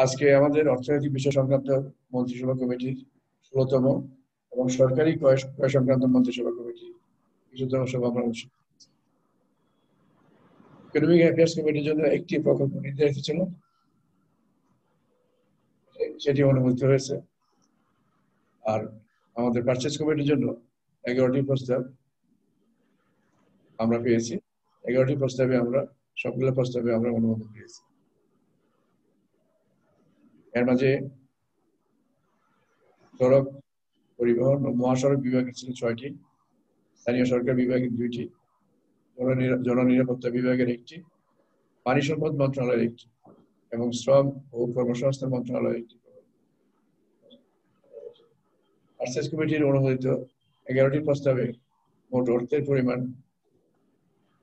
আজকে আমাদের অর্থনৈতিক বিষয় সংক্রান্ত মন্ত্রিসভা কমিটির 16তম এবং সরকারি ক্রয় সংক্রান্ত মন্ত্রিসভা কমিটির 20তম সভা আমরা অনুষ্ঠিত। ইকোনমিক অ্যাফেয়ার্স কমিটির জন্য একটি প্রকল্প নির্ধারিত ছিল, সেটি অনুমোদিত হয়েছে। আর আমাদের পারচেজ কমিটির জন্য 11টি প্রস্তাব আমরা পেয়েছি। 11টি প্রস্তাবে আমরা সবগুলো প্রস্তাবে আমরা অনুমোদন পেয়েছি। এর মাঝে সড়ক পরিবহন ও মহাসড়ক বিভাগে ছিল 6টি, স্থানীয় সরকার বিভাগের 2টি, জননিরাপত্তা বিভাগের 1টি, পানি সম্পদ মন্ত্রণালয়ের 1টি এবং শ্রম ও কর্মসংস্থান মন্ত্রণালয়ের 1টি। পারচেজ কমিটির অনুমোদিত 11টি প্রস্তাবে মোট অর্থের পরিমাণ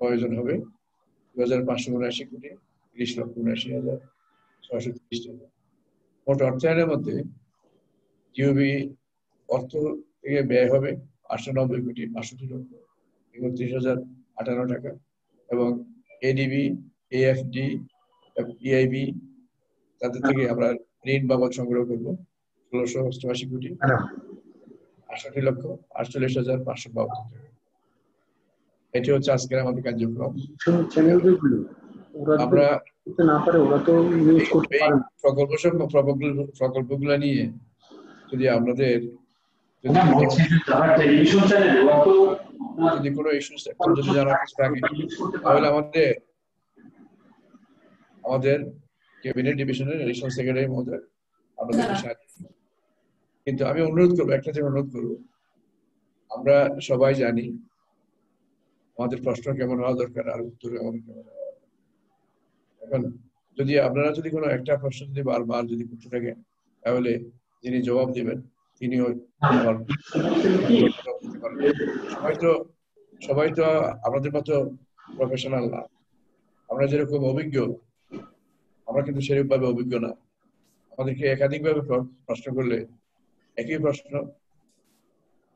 প্রয়োজন হবে 2,579 কোটি 30,79,630 টাকা। মোট অর্থায়নের মধ্যে জিওবি অর্থ থেকে ব্যয় হবে 890 কোটি 65,31,058 টাকা এবং এডিবি, এএফডি, ইআইবি তাদের থেকে আমরা ঋণ বাবদ সংগ্রহ করব 1688 কোটি 68,48,552 টাকা। এটি হচ্ছে আজকের আমাদের কার্যক্রম। আমরা প্রকল্পগুলো নিয়ে যদি আপনাদের যদি কোনো ইস্যুস যদি জানার কিছু থাকে তাহলে আমাদের ক্যাবিনেট ডিভিশনের এডিশনাল সেক্রেটারি মহোদয় আপনাদেরকে সাহায্য করবেন। কিন্তু আমি অনুরোধ করবো, একটা যে অনুরোধ করবো, আমরা সবাই জানি আমাদের প্রশ্ন কেমন হওয়া দরকার আর উত্তর কেমন হওয়া। এখন যদি আপনারা যদি কোনো একটা প্রশ্ন যদি বারবার যদি করতে থাকেন তাহলে যিনি জবাব দিবেন তিনিও আবার সবাই তো আমাদের মতো প্রফেশনাল না। আমরা যেরকম অভিজ্ঞ, আমরা কিন্তু সেরকমভাবে অভিজ্ঞ না। আমাদেরকে একাধিকভাবে প্রশ্ন করলে একই প্রশ্ন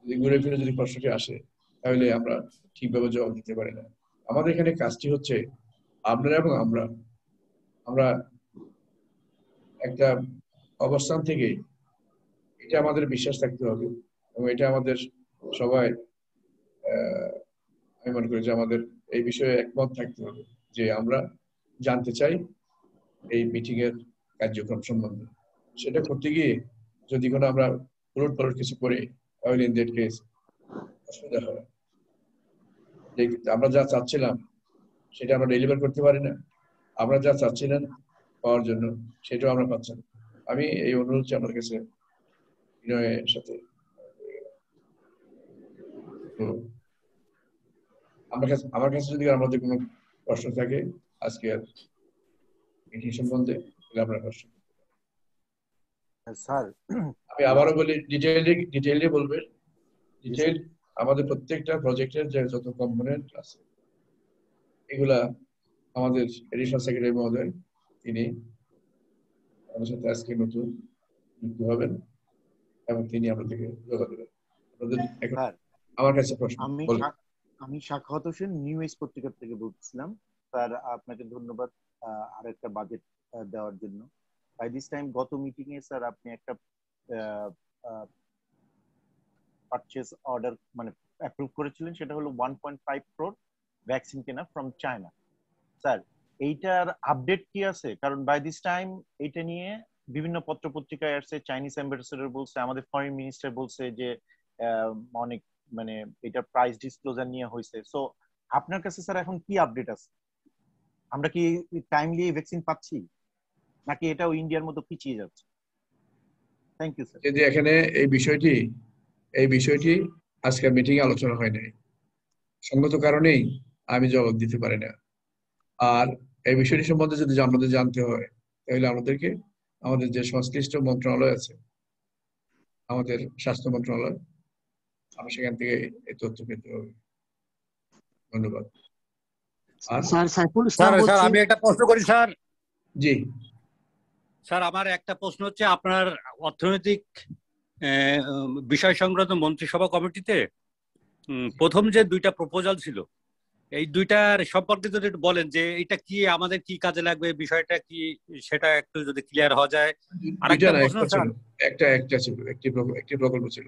যদি ঘুরে ফিরে যদি প্রশ্নটি আসে তাহলে আমরা ঠিকভাবে জবাব দিতে পারি না। আমাদের এখানে কাজটি হচ্ছে আপনারা এবং আমরা একটা অবস্থান থেকে এটা আমাদের বিশ্বাস থাকতে হবে এবং এটা আমাদের সবাই আমি মনে করি যে আমাদের এই বিষয়ে একমত থাকতে হবে যে আমরা জানতে চাই এই মিটিং এর কার্যক্রম সম্বন্ধে। সেটা করতে গিয়ে যদি কোনো আমরা উলটপালট কিছু করে তাহলে ইন দ্যাট কেস অসুবিধা হয়। আমরা যা চাচ্ছিলাম সেটা আমরা ডেলিভার করতে পারি না, আমরা যা চাচ্ছিলেন পাওয়ার জন্য সেটাও আমরা পাচ্ছি না। আমি এই অনুরোধ আমার কাছে বিনয়ের সাথে আমার কাছে যদি আমাদের কোনো প্রশ্ন থাকে আজকে আর মিটিং সম্বন্ধে তাহলে আপনার প্রশ্ন। স্যার আমি আবারও বলি, ডিটেইলে বলবেন। ডিটেইল আমাদের প্রত্যেকটা প্রজেক্টের যে যত কম্পোনেন্ট আছে এগুলা আমাদের এডিশনাল সেক্রেটারি মহোদয় তিনি আমাদের সাথে আজকে নতুন যুক্ত হবেন এবং তিনি আমাদেরকে যোগাযোগ করবেন। আমার কাছে প্রশ্ন, আমি সাখাওয়াত হোসেন নিউ এজ পত্রিকা থেকে বলছিলাম। স্যার আপনাকে ধন্যবাদ আরেকটা বাজেট দেওয়ার জন্য। বাই দিস টাইম গত মিটিং এ স্যার আপনি একটা পারচেজ অর্ডার মানে অ্যাপ্রুভ করেছিলেন, সেটা হলো 1.5 crore ভ্যাকসিন কেনা ফ্রম চায়না। স্যার এইটার আপডেট কি আছে? কারণ বাই দিস টাইম এটা নিয়ে বিভিন্ন পত্র পত্রিকায় আসছে, চাইনিজ অ্যাম্বাসেডর বলছে, আমাদের ফরেন মিনিস্টার বলছে যে অনেক মানে এটা প্রাইস ডিসক্লোজার নিয়ে হয়েছে। সো আপনার কাছে স্যার এখন কি আপডেট আছে? আমরা কি টাইমলি ভ্যাকসিন পাচ্ছি নাকি এটাও ইন্ডিয়ার মতো পিছিয়ে যাচ্ছে? Thank you sir. যদি এখানে এই বিষয়টি আজকের মিটিং এ আলোচনা হয় নাই, সঙ্গত কারণেই আমি জবাব দিতে পারি না। আর এই বিষয়টি সম্বন্ধে যদি আমাদের জানতে হয় তাহলে আমাদের যে সংশ্লিষ্ট মন্ত্রণালয় আছে, আমাদের স্বাস্থ্য মন্ত্রণালয়, আমি সেখান থেকে এই তথ্য পেতে হবে। ধন্যবাদ। স্যার আমি একটা প্রশ্ন করি স্যার। জি স্যার, আমার একটা প্রশ্ন হচ্ছে, আপনার অর্থনৈতিক বিষয় সংক্রান্ত মন্ত্রিসভা কমিটিতে প্রথম যে দুইটা প্রপোজাল ছিল এই দুইটার সম্পর্কে যদি একটু বলেন যে এটা কি আমাদের কি কাজে লাগবে, বিষয়টা কি, সেটা একটু যদি ক্লিয়ার হওয়া যায়। আর দুইটা একটা না, প্রশ্ন একটা ছিল, স্যার। একটা ছিল, একটি প্রকল্প ছিল।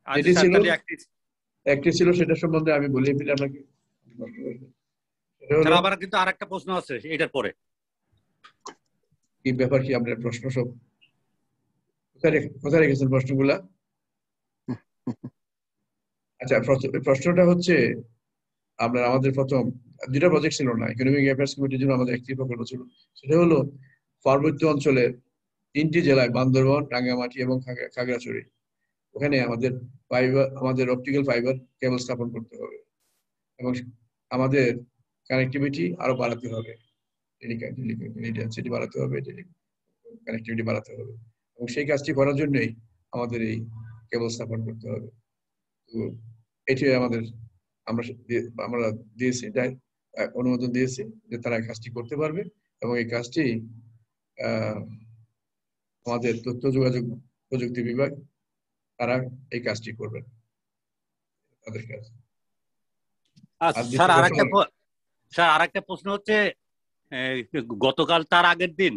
আচ্ছা যেটি স্যার, ছিল, তাহলে একটি ছিল, সেটা সম্বন্ধে আমি বলে ফেলি আপনাকে। সেটা স্যার হলো, আবার কিন্তু আর একটা প্রশ্ন আছে এটার পরে। কি ব্যাপার, কি আপনার প্রশ্ন সব কোথায় রেখেছেন প্রশ্নগুলা? আচ্ছা, প্রশ্নটা হচ্ছে আমাদের প্রথম দুটা প্রজেক্ট ছিল না, ইকোনমিক অ্যাফেয়ার্স কমিটির জন্য আমাদের একটি প্রকল্প ছিল। সেটা হলো পার্বত্য অঞ্চলের 3টি জেলায়, বান্দরবান, রাঙ্গামাটি এবং খাগড়াছড়ি, ওখানে আমাদের অপটিক্যাল ফাইবার কেবল স্থাপন করতে হবে এবং আমাদের কানেক্টিভিটি আরো বাড়াতে হবে, সেটি বাড়াতে হবে, কানেক্টিভিটি বাড়াতে হবে, এবং সেই কাজটি করার জন্যই আমাদের এই কেবল স্থাপন করতে হবে। তো এটি আমরা দিয়েছি, অনুমোদন দিয়েছি যে তারা কাজটি করতে পারবে, এবং এই কাজটি আমাদের তথ্য যোগাযোগ প্রযুক্তি বিভাগ, তারা এই কাজটি করবেন, তাদের কাজ। আর স্যার আরেকটা প্রশ্ন হচ্ছে, গতকাল তার আগের দিন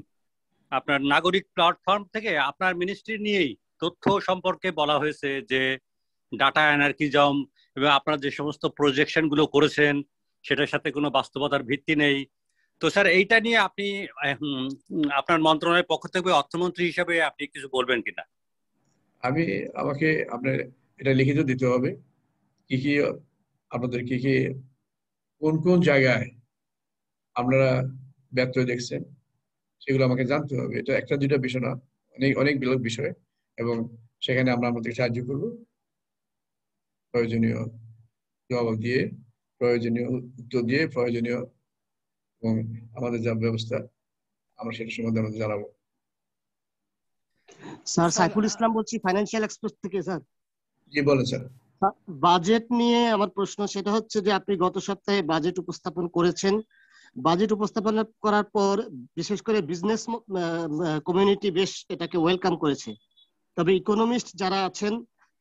আপনার নাগরিক প্ল্যাটফর্ম থেকে আপনার মিনিস্ট্রি নিয়েই তথ্য সম্পর্কে বলা হয়েছে যে ডাটা অ্যানার্কিজম এবং আপনারা যে সমস্ত প্রজেকশন গুলো করেছেন সেটার সাথে কোনো বাস্তবতার ভিত্তি নেই। তো স্যার এইটা নিয়ে আপনি আপনার মন্ত্রণালয়ের পক্ষ থেকে অর্থমন্ত্রী হিসেবে আপনি কিছু বলবেন কিনা? আমাকে আপনার এটা লিখিত দিতে হবে, কি কি আপনাদের কোন কোন জায়গায় আপনারা ব্যর্থ দেখছেন, সেগুলো আমাকে জানতে হবে। এটা একটা দুইটা বিষয় না, অনেক বিষয়, এবং সেখানে আমরা আপনাদের সাহায্য করব, প্রয়োজনীয় জবাব দিয়ে, প্রয়োজনীয় উত্তর দিয়ে, প্রয়োজনীয় এবং আমাদের যা ব্যবস্থা আমরা সেটা সম্বন্ধে আমাদের জানাবো। স্যার সাইফুল ইসলাম বলছি, ফাইন্যান্সিয়াল এক্সপ্রেস থেকে। স্যার জি বলেন স্যার। বাজেট নিয়ে আমার প্রশ্ন, সেটা হচ্ছে যে আপনি গত সপ্তাহে বাজেট উপস্থাপন করেছেন। বাজেট উপস্থাপন করার পর বিশেষ করে বিজনেস কমিউনিটি বেশ এটাকে ওয়েলকাম করেছে, তবে ইকোনমিস্ট যারা আছেন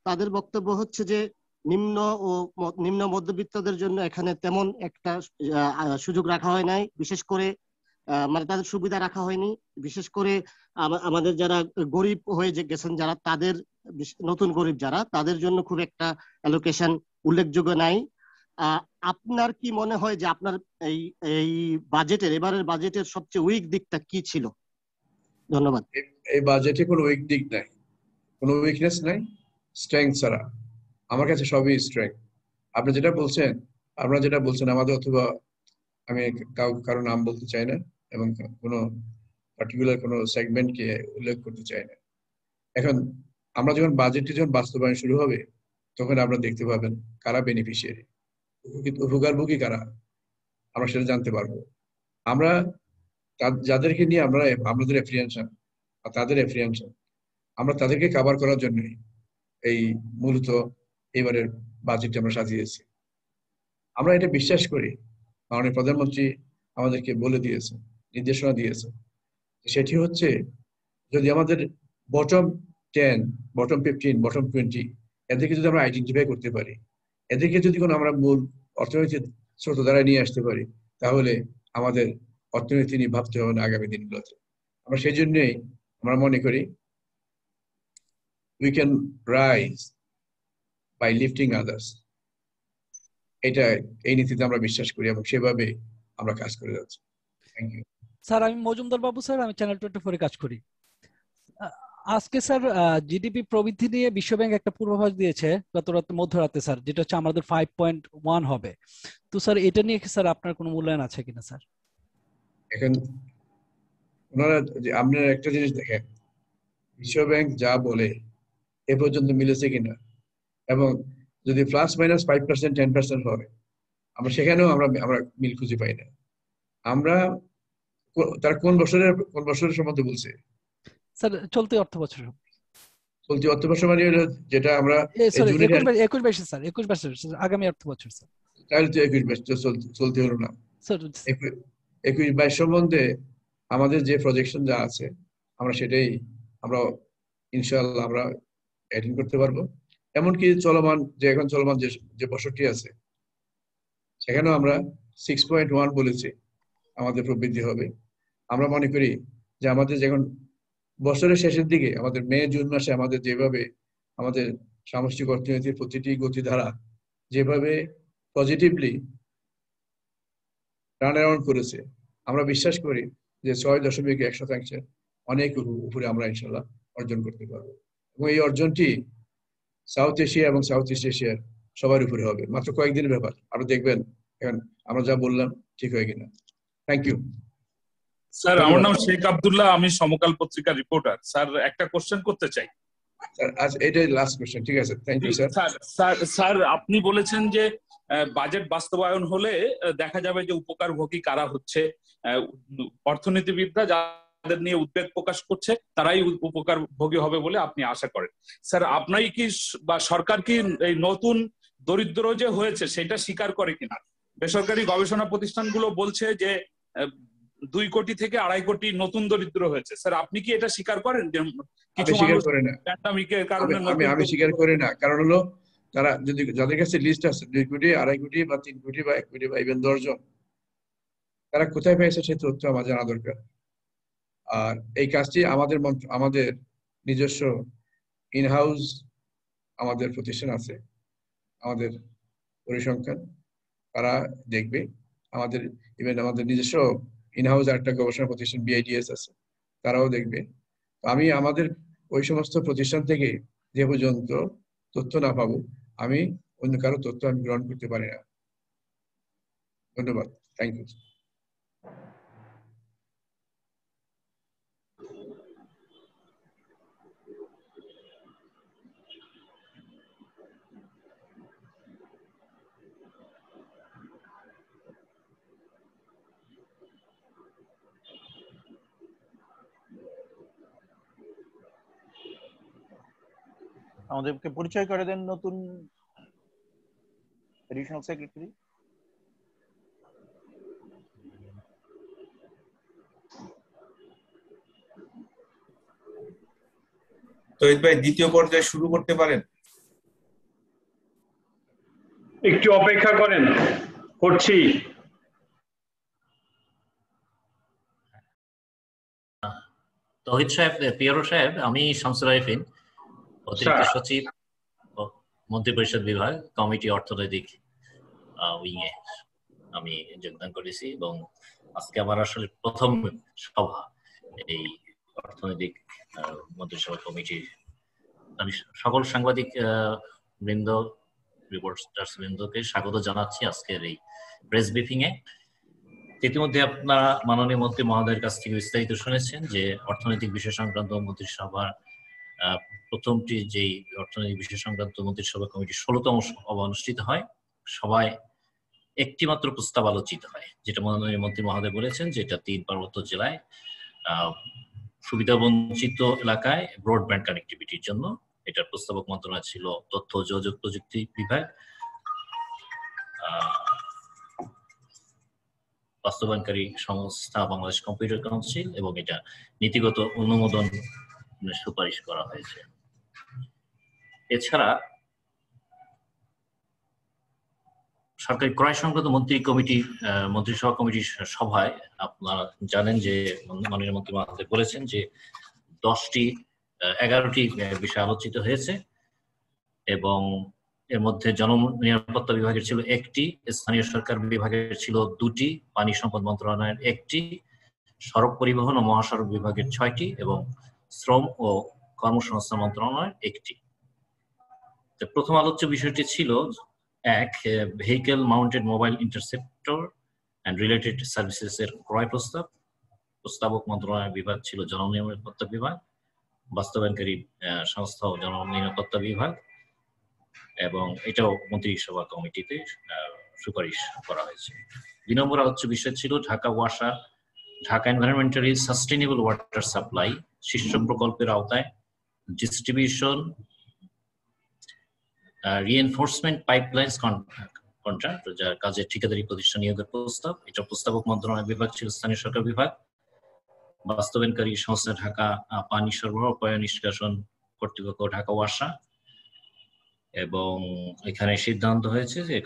তাদের বক্তব্য হচ্ছে যে নিম্ন মধ্যবিত্তদের জন্য এখানে তেমন একটা সুযোগ রাখা হয় নাই, বিশেষ করে মানে তাদের সুবিধা রাখা হয়নি। বিশেষ করে আমাদের যারা গরিব হয়ে গেছেন, যারা তাদের নতুন গরিব যারা, তাদের জন্য খুব একটা অ্যালোকেশন উল্লেখযোগ্য নাই। আপনার কি মনে হয় যে আপনার এই এবারের বাজেটের সবচেয়ে উইক দিকটা কি ছিল? ধন্যবাদ। এই বাজেটে কোনো উইক দিক নাই, কোনো উইকনেস নাই, স্ট্রেংথ ছাড়া। আমার কাছে সবই স্ট্রেংথ। আপনারা যেটা বলছেন আমাদের, অথবা আমি কারো নাম বলতে চাই না এবং কোনো পার্টিকুলার কোনো সেগমেন্টকে উল্লেখ করতে চাই না। এখন আমরা যখন বাজেটটি বাস্তবায়ন শুরু হবে, তখন আপনারা দেখতে পাবেন কারা বেনিফিশিয়ারি, উপকারভোগী কারা, আমরা সেটা জানতে পারবো। আমরা যাদেরকে নিয়ে আমাদের এপ্রিহেনশন আর তাদের এপ্রিহেনশন, আমরা তাদেরকে কভার করার জন্য এই মূলত এবারের বাজেটটি আমরা সাজিয়েছি। আমরা এটা বিশ্বাস করি, মাননীয় প্রধানমন্ত্রী আমাদেরকে বলে দিয়েছে, নির্দেশনা দিয়েছে, সেটি হচ্ছে যদি আমাদের বটম 10, বটম 15, বটম 20 এদেরকে যদি আমরা আইডেন্টিফাই করতে পারি, এদেরকে যদি আমরা মূল অর্থনৈতিক স্রোত দ্বারা নিয়ে আসতে পারি, তাহলে আমাদের অর্থনীতি নিয়ে ভাবতে হবে না আগামী দিনগুলোতে। আমরা সেই জন্যই আমরা মনে করি we can rise by lifting others। এই নীতিতে আমরা বিশ্বাস করি এবং সেভাবে আমরা কাজ করে যাচ্ছি। Thank you sir. আমি মজুমদার বাবু স্যার, আমি চ্যানেল 24 কাজ করি। আজকে স্যার জিডিপি প্রবৃদ্ধি নিয়ে বিশ্বব্যাংক একটা পূর্বাভাস দিয়েছে মধ্যরাতে স্যার, যেটা হচ্ছে আমাদের 5.1 হবে। তো স্যার এটা নিয়ে স্যার আপনার কোনো মূল্যায়ন আছে কিনা স্যার? এখন আপনারা একটা জিনিস দেখেন, বিশ্বব্যাংক যা বলে এ পর্যন্ত মিলেছে কিনা, এবং যদি ±5%, 10% হয়, আমরা সেখানেও আমরা মিল খুঁজে পাই না। তারা কোন বছরের সম্বন্ধে বলছে? স্যার চলতি অর্থ বছর মানে হলো যেটা আমরা 21-22 স্যার, 21-22 আগামী অর্থ বছর স্যার। তাহলে তো 21-22 চলতে হলো না স্যার। 21-22 সম্বন্ধে আমাদের যে প্রজেকশন যা আছে, আমরা সেটাই ইনশাআল্লাহ আমরা অ্যাটেন্ড করতে পারবো। এমনকি এখন চলমান যে বছরটি আছে, সেখানেও আমরা 6.1 বলেছে আমাদের প্রবৃদ্ধি হবে। আমরা মনে করি যে আমাদের যখন বছরের শেষের দিকে আমাদের মে জুন মাসে আমাদের যেভাবে আমাদের সামষ্টিক অর্থনীতির প্রতিটি গতিধারা যেভাবে পজিটিভলি রান অ্যারাউন্ড করেছে, আমরা বিশ্বাস করি যে 6.1% অনেক উপরে আমরা ইনশাল্লাহ অর্জন করতে পারবো। এবং এই অর্জনটি সাউথ এশিয়া এবং সাউথ ইস্ট এশিয়ার সবার উপরে হবে। মাত্র কয়েকদিনের ব্যাপার, আরো দেখবেন এখন আমরা যা বললাম ঠিক হয়ে কিনা। Thank you sir. আমার নাম শেখ আব্দুল্লাহ, আমি সমকাল পত্রিকার রিপোর্টার। স্যার একটা কোশ্চেন করতে চাই। স্যার আজ এটাই লাস্ট কোশ্চেন, ঠিক আছে? Thank you sir. স্যার আপনি বলেছেন যে বাজেট বাস্তবায়ন হলে দেখা যাবে যে উপকারভোগী কারা হচ্ছে, অর্থনীতিবিদরা যাদের নিয়ে উদ্বেগ প্রকাশ করছে তারাই উপকারভোগী হবে বলে আপনি আশা করেন। স্যার আপনাই কি বা সরকার কি এই নতুন দরিদ্র যে হয়েছে সেটা স্বীকার করে কিনা? বেসরকারি গবেষণা প্রতিষ্ঠানগুলো বলছে যে 2 কোটি থেকে 2.5 কোটি নতুন দরিদ্র হয়েছে। স্যার আপনি কি এটা স্বীকার করেন যে কিছু মানুষ প্যান্ডামিকের কারণে? আমি স্বীকার করি না। কারণ হলো তারা যদি যাদের কাছে লিস্ট আছে 2 কোটি 2.5 কোটি বা 3 কোটি বা 1 কোটি বা ইভেন 10 জন, তারা কোথায় পেয়েছে সেই তথ্য আমার জানা দরকার। আর এই কাজটি আমাদের নিজস্ব ইনহাউস আমাদের প্রতিষ্ঠান আছে, আমাদের পরিসংখ্যান, তারা দেখবে। আমাদের নিজস্ব ইনহাউস একটা গবেষণা প্রতিষ্ঠান BIDS আছে, তারাও দেখবে। আমি আমাদের ওই সমস্ত প্রতিষ্ঠান থেকে যে পর্যন্ত তথ্য না পাবো আমি অন্য কারো তথ্য আমি গ্রহণ করতে পারি না। ধন্যবাদ। Thank you. আমাদেরকে পরিচয় করে দেন নতুন এডিশনাল সেক্রেটারি। তহিদ ভাই দ্বিতীয় পর্যায়ে শুরু করতে পারেন। একটু অপেক্ষা করেন, করছি। তহিদ সাহেব, পিয়ারো সাহেব, আমি শামসুল আরিফিন, অতিরিক্ত সচিব মন্ত্রিপরিষদ বিভাগ কমিটি অর্থনৈতিক উইংয়ে আমি যোগদান করেছি এবং আজকে আমার আসলে প্রথম সভা এই অর্থনৈতিক মন্ত্রিসভা কমিটির। আমি সকল সাংবাদিক বৃন্দ, রিপোর্টার্স বৃন্দকে স্বাগত জানাচ্ছি আজকের এই প্রেস ব্রিফিং এ। ইতিমধ্যে আপনারা মাননীয় মন্ত্রী মহোদয়ের কাছ থেকে বিস্তারিত শুনেছেন যে অর্থনৈতিক বিষয় সংক্রান্ত মন্ত্রিসভার প্রথমটি যেই অর্থনৈতিক বিষয় সংক্রান্ত মন্ত্রিসভা কমিটির 16তম সভা অনুষ্ঠিত হয়। সবাই একটি মাত্র প্রস্তাব আলোচিত হয়, যেটা মাননীয় মন্ত্রী মহোদয় বলেছেন যে এটা 3 পার্বত্য জেলায় সুবিধাবঞ্চিত এলাকায় ব্রডব্যান্ড কানেক্টিভিটির জন্য। এটার প্রস্তাবক মন্ত্রণালয় ছিল তথ্য ও যোগাযোগ প্রযুক্তি বিভাগ, বাস্তবায়নকারী সংস্থা বাংলাদেশ কম্পিউটার কাউন্সিল, এবং এটা নীতিগত অনুমোদন সুপারিশ করা হয়েছে। এছাড়া সরকারি ক্রয় সংক্রান্ত মন্ত্রিসভা কমিটির সভায় আপনারা জানেন যে মাননীয় মন্ত্রী মহোদয় বলেছেন যে 11টি বিষয় আলোচিত হয়েছে এবং এর মধ্যে জননিরাপত্তা বিভাগের ছিল 1টি, স্থানীয় সরকার বিভাগের ছিল 2টি, পানি সম্পদ মন্ত্রণালয়ের 1টি, সড়ক পরিবহন ও মহাসড়ক বিভাগের 6টি এবং শ্রম ও কর্মসংস্থান মন্ত্রণালয়ের 1টি। প্রথম আলোচ্য বিষয়টি ছিল 1, vehicle mounted mobile interceptor and related services এর ক্রয় প্রস্তাব। প্রস্তাবক মন্ত্রণালয়ের বিভাগ ছিল জননিরাপত্তা বিভাগ, বাস্তবায়নকারী সংস্থা ও জননিরাপত্তা বিভাগ, এবং এটাও মন্ত্রিসভা কমিটিতে সুপারিশ করা হয়েছে। 2 নম্বর আলোচ্য বিষয় ছিল Dhaka environmentally sustainable water supply শীর্ষ প্রকল্পের আওতায় ডিস্ট্রিবিউশন রিএনফোর্সমেন্ট পাইপলাইন্স কন্ট্রাক্ট, যার কাজের ঠিকাদারি প্রতিষ্ঠান নিয়োগের প্রস্তাব। এটা প্রস্তাবক মন্ত্রণালয় বিভাগ ছিল স্থানীয় সরকার বিভাগ, বাস্তবায়নকারী সংস্থা ঢাকা পানি সরবরাহ পয় নিষ্কাশন কর্তৃপক্ষ ঢাকা ওয়াসা। এবং এখানে সিদ্ধান্ত হয়েছে যে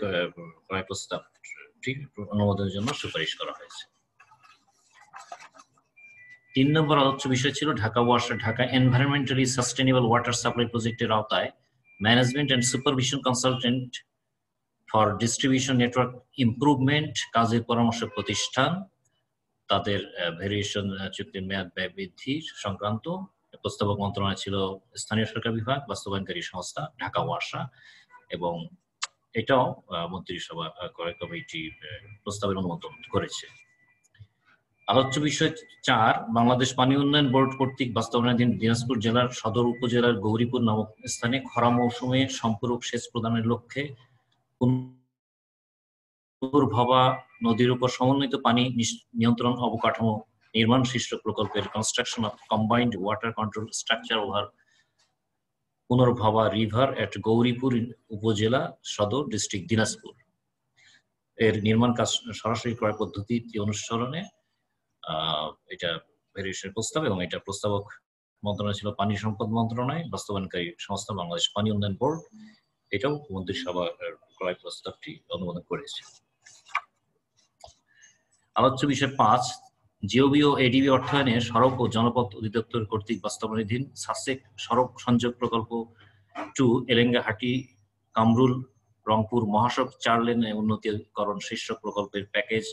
ক্রয় প্রস্তাব প্রস্তাবটি অনুমোদনের জন্য সুপারিশ করা হয়েছে। 3 নম্বর আলোচ্য বিষয় ছিল ঢাকা ওয়াসা Dhaka environmentally sustainable water supply প্রজেক্টের আওতায় management and supervision consultant for distribution network improvement কাজের পরামর্শক প্রতিষ্ঠান তাদের ভেরিয়েশন চুক্তির মেয়াদ ব্যয় বৃদ্ধি সংক্রান্ত প্রস্তাবক মন্ত্রণালয় ছিল স্থানীয় সরকার বিভাগ, বাস্তবায়নকারী সংস্থা ঢাকা ওয়াসা, এবং এটাও মন্ত্রিসভা ক্রয় কমিটি প্রস্তাবের অনুমোদন করেছে। আলোচ্য বিষয় 4 বাংলাদেশ পানি উন্নয়ন বোর্ড কর্তৃক বাস্তবায়নাধীন দিনাজপুর জেলার সদর উপজেলার গৌরীপুর নামক স্থানে খরা মৌসুমে সম্পূরক সেচ প্রদানের লক্ষ্যে ভবা নদীর উপর সমন্বিত পানি নিয়ন্ত্রণ অবকাঠামো নির্মাণ শীর্ষক প্রকল্পের construction of combined water control structure over Punarbhaba river at Gauripur upazila Sadar district Dinajpur এর নির্মাণ কাজ সরাসরি ক্রয় পদ্ধতি অনুসরণে এটা ভেরিয়েশনের প্রস্তাব, এবং এটা প্রস্তাবক মন্ত্রণালয় ছিল পানি সম্পদ মন্ত্রণালয়, বাস্তবায়নকারী সংস্থা বাংলাদেশ পানি উন্নয়ন বোর্ড। এটাও মন্ত্রিসভা ক্রয় প্রস্তাবটি অনুমোদন করেছে। আলোচ্য বিষয় 5 জিওবি ও এডিবি অর্থায়নে সড়ক ও জনপথ অধিদপ্তর কর্তৃক বাস্তবায়নাধীন সাসেক সড়ক সংযোগ প্রকল্প 2 এলেঙ্গাহাটি কামরুল রংপুর মহাসড়ক 4 লেন উন্নতিকরণ শীর্ষক প্রকল্পের প্যাকেজ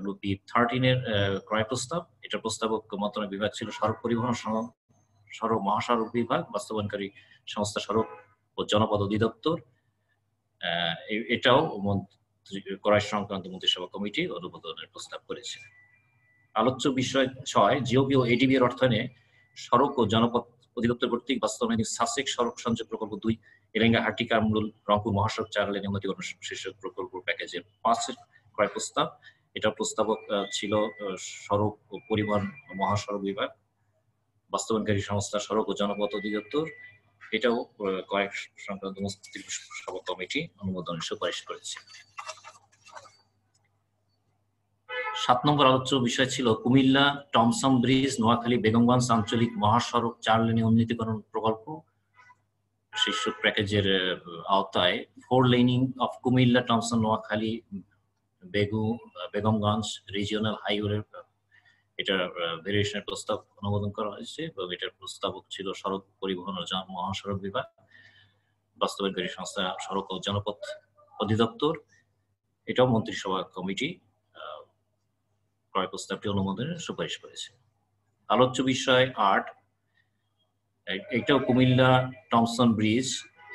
WP13 এর ক্রয় প্রস্তাব। এটা প্রস্তাবক মন্ত্রণালয় বিভাগ ছিল সড়ক পরিবহন সড়ক মহাসড়ক বিভাগ, বাস্তবায়নকারী সংস্থা সড়ক ও জনপথ অধিদপ্তর। এটাও ক্রয় সংক্রান্ত মন্ত্রিসভা কমিটি অনুমোদনের প্রস্তাব করেছে। আলোচ্য বিষয় 6 জিওবি ও এডিবি এর অর্থায়নে সড়ক ও জনপথ অধিদপ্তর কর্তৃক বাস্তবায়নাধীন সাসেক সড়ক সংযোগ প্রকল্প 2 এলেঙ্গাহাটি কামরুল রংপুর মহাসড়ক 4 লেন উন্নতিকরণ শীর্ষক প্রকল্প প্যাকেজের 5 এর ক্রয় প্রস্তাব। এটা প্রস্তাবক ছিল সড়ক ও পরিবহন মহাসড়ক বিভাগ, বাস্তবায়নকারী সংস্থা সড়ক ও জনপথ অধিদপ্তর। এটাও ক্রয় সংক্রান্ত মন্ত্রিসভা কমিটি অনুমোদনের সুপারিশ করেছে। 7 নম্বর আলোচ্য বিষয় ছিল কুমিল্লা টমসন ব্রিজ নোয়াখালী বেগমগঞ্জ আঞ্চলিক মহাসড়ক 4 লেনে উন্নতিকরণ প্রকল্প শীর্ষক প্যাকেজের আওতায় 4 laning of Comilla Thomson Noakhali Begumganj regional highway এটার ভেরিয়েশনের প্রস্তাব অনুমোদন করা হয়েছে, এবং এটার প্রস্তাবক ছিল সড়ক পরিবহন ও মহাসড়ক বিভাগ, বাস্তবায়নকারী সংস্থা সড়ক ও জনপথ অধিদপ্তর। এটাও মন্ত্রিসভা কমিটি ক্রয় প্রস্তাবটি অনুমোদনের সুপারিশ করেছে। আলোচ্য বিষয় 8 এটাও কুমিল্লা টমসন ব্রিজ,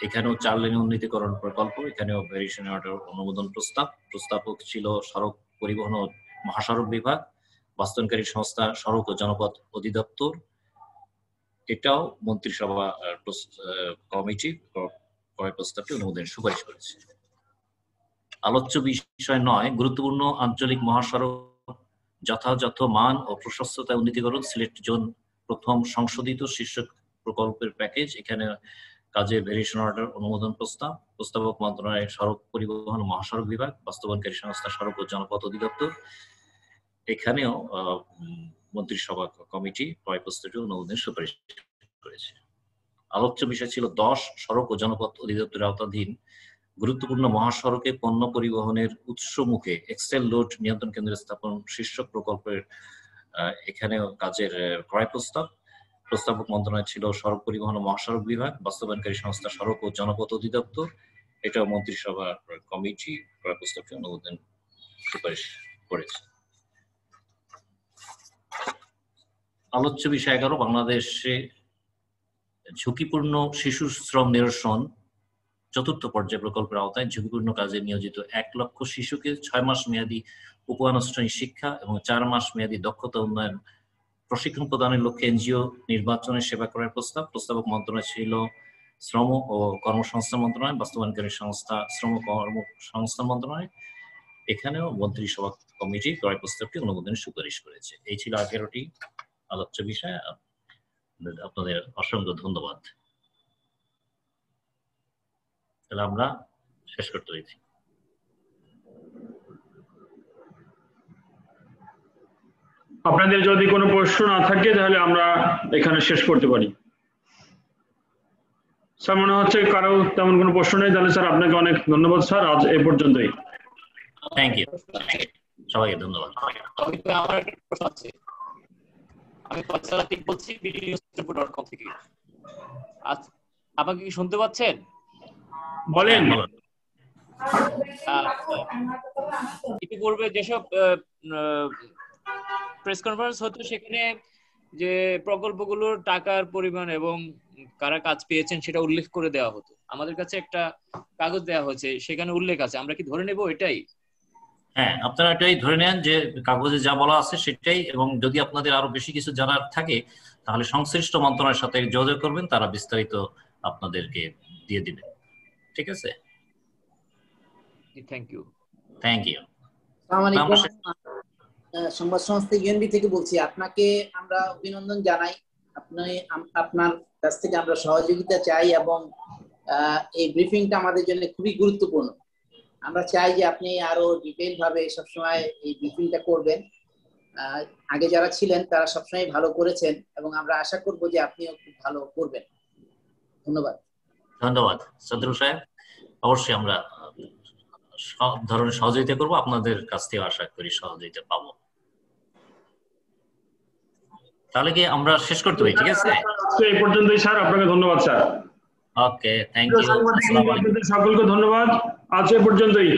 এখানেও 4 লেন উন্নতিকরণ প্রকল্প, এখানেও ভেরিয়েশন অর্ডার অনুমোদন প্রস্তাব। প্রস্তাবক ছিল সড়ক পরিবহন ও মহাসড়ক বিভাগ, বাস্তবায়নকারী সংস্থা সড়ক ও জনপথ অধিদপ্তর। এটাও মন্ত্রিসভা কমিটি ক্রয় প্রস্তাবটি অনুমোদনের সুপারিশ করেছে। আলোচ্য বিষয় 9 গুরুত্বপূর্ণ আঞ্চলিক মহাসড়ক যথাযথ মান ও প্রশস্ততায় উন্নতিকরণ সিলেট জোন প্রথম সংশোধিত শীর্ষক প্রকল্পের প্যাকেজ। এখানে কাজের ভেরিয়েশন অর্ডার অনুমোদন প্রস্তাব। প্রস্তাবক মন্ত্রণালয় সড়ক পরিবহন মহাসড়ক বিভাগ, বাস্তবায়নকারী সংস্থা সড়ক ও জনপথ অধিদপ্তর। এখানেও মন্ত্রিসভা কমিটি ক্রয় প্রস্তাবটি অনুমোদনের সুপারিশ করেছে। আলোচ্য বিষয় ছিল 10 সড়ক ও জনপথ অধিদপ্তরের আওতাধীন গুরুত্বপূর্ণ মহাসড়কে পণ্য পরিবহনের উৎসমুখে এক্সেল লোড নিয়ন্ত্রণ কেন্দ্র স্থাপন শীর্ষক প্রকল্পের এখানেও কাজের ক্রয় প্রস্তাব। প্রস্তাবক মন্ত্রণালয় ছিল সড়ক পরিবহন ও মহাসড়ক বিভাগ, বাস্তবায়নকারী সংস্থা সড়ক ও জনপথ অধিদপ্তর। এটাও মন্ত্রিসভা কমিটি ক্রয় প্রস্তাবটি অনুমোদন সুপারিশ করেছে। আলোচ্য বিষয় 11 বাংলাদেশে ঝুঁকিপূর্ণ শিশু শ্রম নিরসন চতুর্থ পর্যায় প্রকল্পের আওতায় ঝুঁকিপূর্ণ কাজে নিয়োজিত 1 লক্ষ শিশুকে 6 মাস মেয়াদী উপ-আনুষ্ঠানিক শিক্ষা এবং 4 মাস মেয়াদী দক্ষতা উন্নয়ন প্রশিক্ষণ প্রদানের লক্ষ্যে এনজিও নির্বাচনের সেবা করার প্রস্তাব। প্রস্তাবক মন্ত্রণালয় ছিল শ্রম ও কর্মসংস্থান মন্ত্রণালয়, বাস্তবায়নকারী সংস্থা শ্রম কর্মসংস্থান মন্ত্রণালয়। এখানেও মন্ত্রিসভা কমিটি ক্রয় প্রস্তাবটি অনুমোদনের সুপারিশ করেছে। এই ছিল 11টি আলোচ্য বিষয়। আপনাদের অসংখ্য ধন্যবাদ। তাহলে আমরা শেষ করতে পেরেছি। আপনাদের যদি কোনো প্রশ্ন না থাকে তাহলে আমরা এখানে শেষ করতে পারি। স্যার মনে হচ্ছে কারো তেমন কোনো প্রশ্ন নেই, তাহলে স্যার আপনাকে অনেক ধন্যবাদ স্যার, আজ এই পর্যন্তই। থ্যাংক ইউ, সবাইকে ধন্যবাদ। আমার একটা প্রশ্ন আছে। আমি ফয়সাল আতিক বলছি bdnews24.com থেকে। আচ্ছা, আমাকে কি শুনতে পাচ্ছেন? বলেন। ইতিপূর্বে যেসব প্রেস কনফারেন্স হতো সেখানে যে প্রকল্পগুলোর টাকার পরিমাণ এবং কারা কাজ পেয়েছেন সেটা উল্লেখ করে দেওয়া হতো। আমাদের কাছে একটা কাগজ দেওয়া হয়েছে, সেখানে উল্লেখ আছে। আমরা কি ধরে নেব এটাই? হ্যাঁ, আপনারা এটাই ধরে নেন যে কাগজে যা বলা আছে সেটাই, এবং যদি আপনাদের আরো বেশি কিছু জানার থাকে তাহলে সংশ্লিষ্ট মন্ত্রণালয়ের সাথে যোগাযোগ করবেন, তারা বিস্তারিত আপনাদেরকে দিয়ে দিবে। ঠিক আছে, থ্যাংক ইউ। Thank you. আসসালামু আলাইকুম, সংবাদ সংস্থা ইউএনবি থেকে বলছি। আপনাকে আমরা অভিনন্দন জানাই। আপনার কাছ থেকে আমরা সহযোগিতা চাই এবং এই ব্রিফিংটা আমাদের জন্য খুবই গুরুত্বপূর্ণ। আমরা চাই যে আপনি আরো ডিটেইল ভাবে সবসময় এই ব্রিফিংটা করবেন। আগে যারা ছিলেন তারা সবসময় ভালো করেছেন এবং আমরা আশা করব যে আপনিও খুব ভালো করবেন। ধন্যবাদ। ধন্যবাদ সদরুল সাহেব, অবশ্যই আমরা সব ধরনের সহযোগিতা করব, আপনাদের কাছ থেকে আশা করি সহযোগিতা পাবো। তাহলে কি আমরা শেষ করতে পারি? ঠিক আছে, এই পর্যন্তই স্যার, আপনাকে ধন্যবাদ স্যার। Okay, thank you. সকলকে ধন্যবাদ, আজ এ পর্যন্তই।